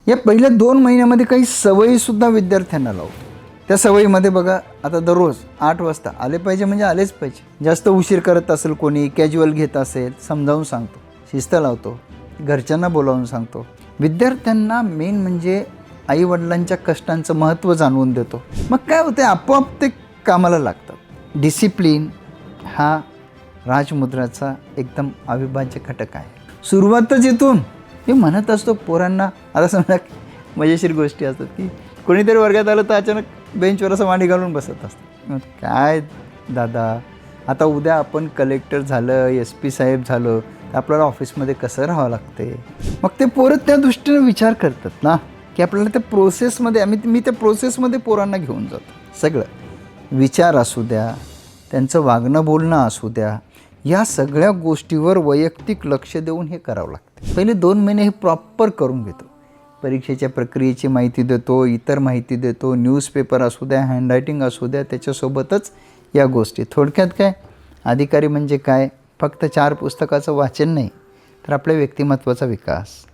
या पहिल्या 2 महिन्यामध्ये काही सवयीसुद्धा विद्यार्थ्यांना लावतो. त्या सवयीमध्ये बघा, आता दररोज 8 वाजता आले पाहिजे म्हणजे आलेच पाहिजे. जास्त उशीर करत असेल कोणी, कॅज्युअल घेत असेल, समजावून सांगतो, शिस्त लावतो, घरच्यांना बोलावून सांगतो. विद्यार्थ्यांना मेन म्हणजे आईवडिलांच्या कष्टांचं महत्त्व जाणवून देतो. मग काय होतं, आपोआप ते कामाला लागतात. डिसिप्लिन हा राजमुद्राचा एकदम अविभाज्य घटक आहे. सुरुवातच इथून मी म्हणत असतो पोरांना. आता समजा मजेशीर गोष्टी असतात की कोणीतरी वर्गात आलं तर अचानक बेंचवर असं मांडी घालून बसत असतं. काय दादा, आता उद्या आपण कलेक्टर झालं, SP साहेब झालं तर आपल्याला ऑफिसमध्ये कसं राहावं लागते. मग ते पोरं त्या दृष्टीने विचार करतात ना की आपल्याला त्या प्रोसेसमध्ये मी त्या प्रोसेसमध्ये पोरांना घेऊन जातो. सगळं विचार असू द्या, त्यांचं वागणं बोलणं असू द्या, या सगळ्या गोष्टीवर वैयक्तिक लक्ष देऊन हे करावं लागतं. पहिले 2 महिने हे प्रॉपर करून घेतो. परीक्षेच्या प्रक्रियेची माहिती देतो, इतर माहिती देतो, न्यूजपेपर असू द्या, हँडरायटिंग असू द्या, त्याच्यासोबतच या गोष्टी. थोडक्यात काय, अधिकारी म्हणजे काय, फक्त 4 पुस्तकाचं वाचन नाही तर आपल्या व्यक्तिमत्त्वाचा विकास,